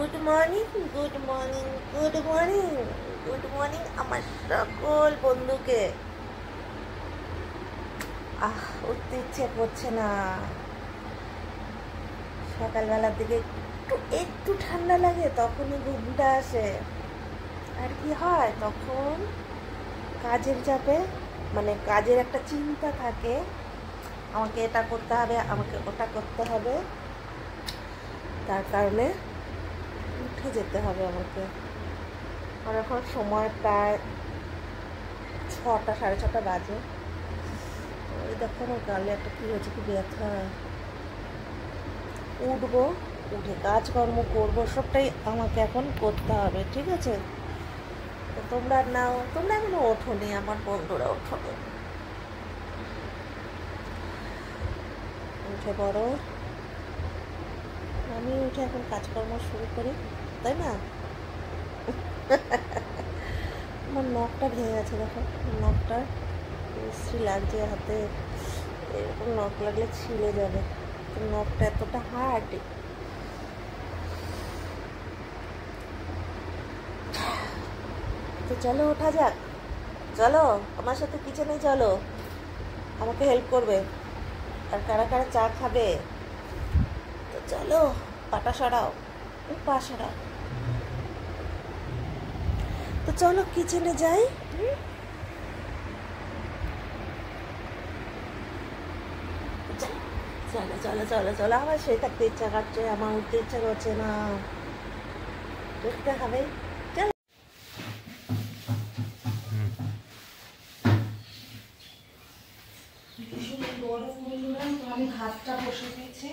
Good morning, good morning, good morning, good morning আমার সকল বন্ধুকে। উঠতে ইচ্ছে করছে না। সকালবেলার দিকে একটু একটু ঠান্ডা লাগে, তখনই ঘুমটা আসে। আর কি হয় তখন, কাজের চাপে, মানে কাজের একটা চিন্তা থাকে, আমাকে এটা করতে হবে, আমাকে ওটা করতে হবে, তার কারণে উঠে যেতে হবে আমাকে। আর এখন সময় প্রায় 6টা, 6:30 বাজে। ওই দেখো আমার গালে একটা কী হয়েছে, কি ব্যথা। উঠবো, উঠে কাজকর্ম করবো, সবটাই আমাকে এখন করতে হবে, ঠিক আছে? তো তোমরা নাও, তোমরা এখনো ওঠোনি, আমার বন্ধুরা ওঠোনি। উঠে পড়ো, আমি উঠে এখন কাজকর্ম শুরু করি, তাই না? আমার নখটা ভেঙে গেছে, দেখো নখটা বিশ্রী লাগছে হাতে। এরকম নখ লাগলে ছিঁড়ে যাবে, তো নখটা এতটা হার্ড। তো চলো ওঠা যাক, চলো আমার সাথে কিচেনে চলো, আমাকে হেল্প করবে। আর কারা কারা চা খাবে, তো চলো পাটা সরাও, পা সরাও। তো চলো কিচেনে যাই। চলো চলো চলো চলো, আমার সেই থাকতে ইচ্ছা করছে, আমার উঠতে ইচ্ছা করছে না, উঠতে হবে। আমি ভাতটা বসে দিয়েছি,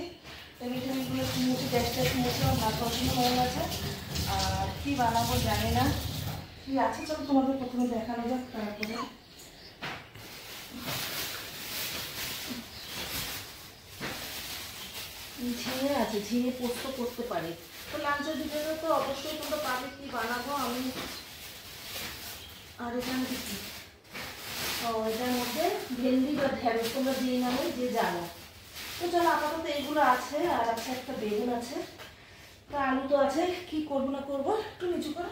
মিঠাইগুলো মুছে, গ্যাসটা মুছে ভাত বসানো হয়ে গেছে। আর কি বানাবো জানি না, কি আছে চলো তোমাদের প্রথমে দেখানো যাক, তারপরে ঝিঙে আছে, ঝিঙে পোস্ত করতে পারি। তো লাঞ্চের দিকে তো অবশ্যই তোমরা পাবে কি বানাবো আমি। আর এখানে কি, এটার মধ্যে ভেন্ডি বা ঢেঁড়স তোমরা দিয়ে নামে যে জানো। তো চলো আপাতত এগুলো আছে, আর আছে একটা বেগুন আছে, আলু তো আছে। কি করবো না করবো, একটু নিচু করো,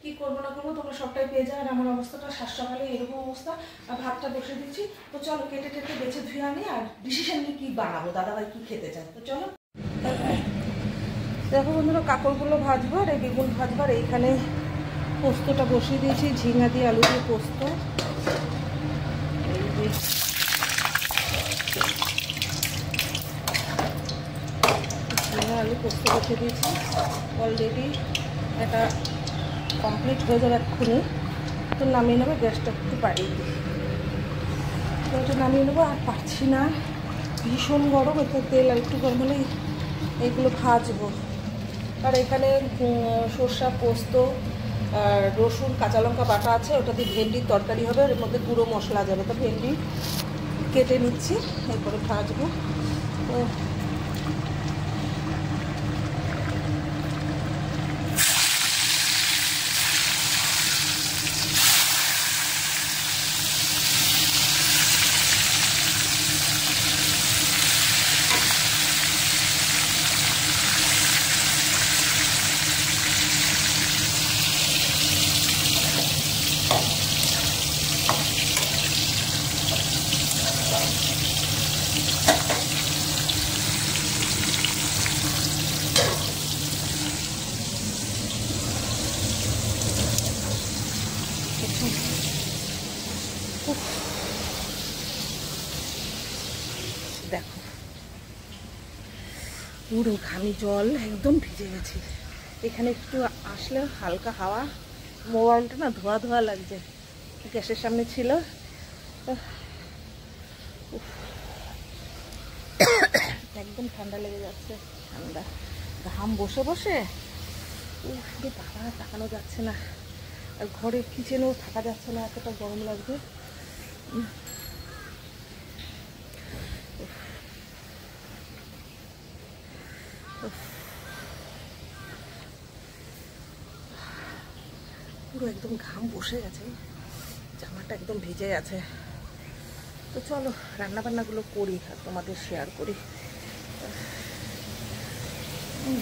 কি করবো না করবো তোমরা সবটাই পেয়ে যাবে। আমার অবস্থাটা সকালে এরকম অবস্থা, আর ভাতটা বসে দিচ্ছি। তো চলো কেটে টেটে বেছে ধুয়ে আনি, আর ডিসিশন নিয়ে কী বানাবো, দাদাভাই কী খেতে চায়। তো চলো দেখো বন্ধুরা, কাঁকড়গুলো ভাজবো আর এই বেগুন ভাজবো, আর এইখানে পোস্তটা বসিয়ে দিয়েছি, ঝিঙা দিয়ে আলু দিয়ে পোস্ত। এই যে ঝিঙা আলু পোস্ত বসিয়ে দিয়েছি অলরেডি, এটা কমপ্লিট হয়ে যাবে এক্ষুনি। তো নামিয়ে নেবো, গ্যাসটা একটু বাড়িয়ে দিই, তো এটা নামিয়ে নেবো। আর পারছি না, ভীষণ গরম, এটা তেল আর একটু গরম হলে এইগুলো ভাজবো। আর এখানে সর্ষা, পোস্ত, আর রসুন, কাঁচা লঙ্কা বাটা আছে, ওটা দিয়ে ভেন্ডির তরকারি হবে, এর মধ্যে গুঁড়ো মশলা যাবে। তো ভেন্ডি কেটে নিচ্ছি, এরপরে ভাজবো। তো দেখো পুরো ঘামি জল একদম ভিজে গেছে। এখানে একটু আসলে হালকা হাওয়া, মোবাইলটা না ধোয়া ধোয়া লাগছে, গ্যাসের সামনে ছিল। একদম ঠান্ডা লেগে যাচ্ছে, ঠান্ডা ঘাম বসে বসে পুরো বাবা তাকানো যাচ্ছে না, আর ঘরে কিচেনেও থাকা যাচ্ছে না, এতটা গরম লাগছে। পুরো একদম ঘাম বসে গেছে, জামাটা একদম ভিজে গেছে। তো চলো রান্নাবান্নাগুলো করি আর তোমাদের শেয়ার করি।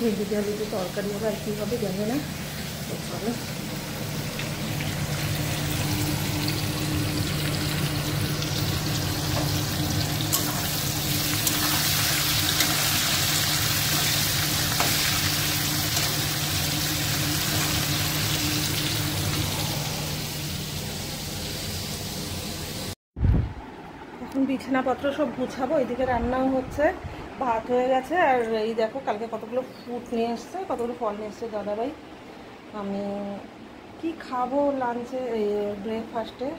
ভেন্ডি দিয়ে আলুতে তরকারি হবে, আর কী হবে জানি না। তো চলো এখন বিছানাপত্র সব গুছাবো, এদিকে রান্নাও হচ্ছে, ভাত হয়ে গেছে। আর এই দেখো কালকে কতগুলো ফ্রুট নিয়ে এসছে, কতগুলো ফল নিয়ে এসছে দাদাভাই। আমি কি খাবো লাঞ্চে, ব্রেকফাস্টে?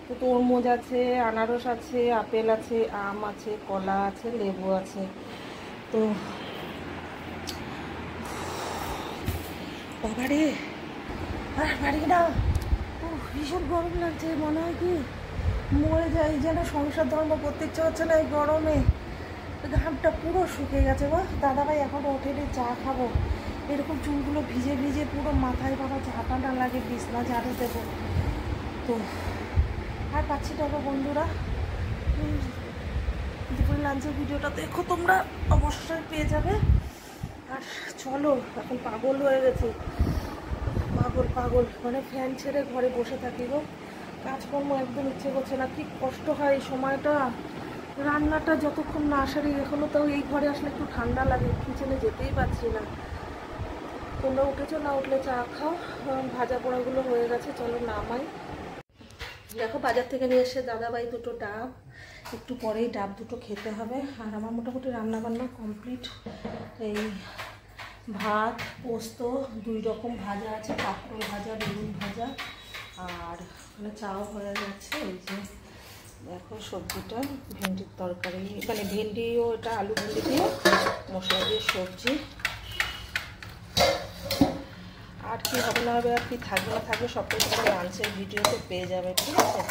তো তরমুজ আছে, আনারস আছে, আপেল আছে, আম আছে, কলা আছে, লেবু আছে। তো বাবারে আর বাড়ি না, ভীষণ গরম লাগছে, মনে হয় কি মরে যাই যেন। সংসার ধর্ম করতে ইচ্ছে হচ্ছে না এই গরমে, ঘামটা পুরো শুকিয়ে গেছে গো। দাদাভাই এখন ওঠেনি, চা খাবো। এরকম চুলগুলো ভিজে ভিজে পুরো মাথায় বাবা ঝাঁটা না লাগে, বিছনা ঝাড়ু দেবো। তো আর পাচ্ছি না বন্ধুরা। দুপুরে লাঞ্চের ভিডিওটা দেখো তোমরা, অবশ্যই পেয়ে যাবে। আর চলো, এখন পাগল হয়ে গেছি, পাগল পাগল, মানে ফ্যান ছেড়ে ঘরে বসে থাকি গো। কাজকর্ম একদম ইচ্ছে করছে না, কি কষ্ট হয় এই সময়টা। রান্নাটা যতক্ষণ না সারি, এখনও তাও এই ঘরে আসলে একটু ঠান্ডা লাগে, কিচেনে যেতেই পারছি না। তোমরা উঠেছো? না উঠলে চা খাও। ভাজা পোড়াগুলো হয়ে গেছে, চলো নামাই। দেখো বাজার থেকে নিয়ে এসে দাদাভাই দুটো ডাব, একটু পরেই ডাব দুটো খেতে হবে। আর আমার মোটামুটি রান্নাবান্না কমপ্লিট। এই ভাত, পোস্ত, 2 রকম ভাজা আছে, কাঁকরোল ভাজা, বেগুন ভাজা, আর ওখানে চাও হয়ে যাচ্ছে। এই যে দেখো সবজিটা, ভেন্ডির তরকারি, মানে ভেন্ডিও, এটা আলু ভেন্ডি দিয়ে মশলা দিয়ে সবজি। আর কি হবে না হবে, আর কি থাকবে না থাকবে, সবটাই তোমরা লাঞ্চের ভিডিওতে পেয়ে যাবে, ঠিক আছে?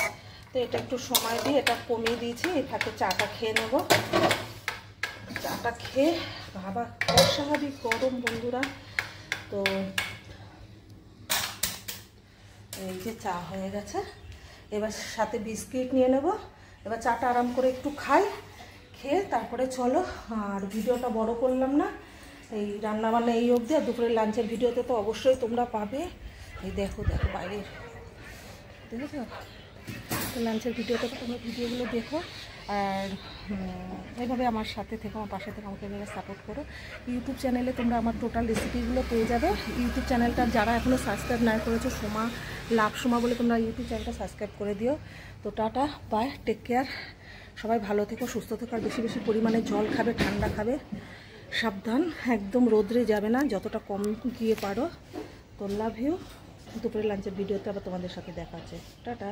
তো এটা একটু সময় দিয়ে এটা কমিয়ে দিয়েছি, এই ফাঁকে চাটা খেয়ে নেব। চাটা খেয়ে বাবা অস্বাভাবিক গরম বন্ধুরা। তো এই যে চা হয়ে গেছে, এবার সাথে বিস্কিট নিয়ে নেব। এবার চাটা আরাম করে একটু খাই, খেয়ে তারপরে চলো। আর ভিডিওটা বড় করলাম না, এই রান্নাবান্না এই অবধি। আর দুপুরের লাঞ্চের ভিডিওতে তো অবশ্যই তোমরা পাবে। এই দেখো দেখো বাইরের, দেখেছো? তো লাঞ্চের ভিডিওতে তো তোমরা ভিডিওগুলো দেখো। আর এইভাবে আমার সাথে থেকে, আমার পাশে থেকে আমাকে এভাবে সাপোর্ট করো। ইউটিউব চ্যানেলে তোমরা আমার টোটাল রেসিপিগুলো পেয়ে যাবে। ইউটিউব চ্যানেলটা যারা এখনও সাবস্ক্রাইব না করেছো, সোমা লাভ সোমা বলে তোমরা ইউটিউব চ্যানেলটা সাবস্ক্রাইব করে দিও। তো টাটা, বাই, টেক কেয়ার। সবাই ভালো থেকো, সুস্থ থেকো। আর বেশি বেশি পরিমাণে জল খাবে, ঠান্ডা খাবে, সাবধান, একদম রোদ্রে যাবে না, যতটা কম গিয়ে পারো। তো লাভ ইউ। দুপুরে লাঞ্চের ভিডিওতে আবার তোমাদের সাথে দেখা আছে। টাটা।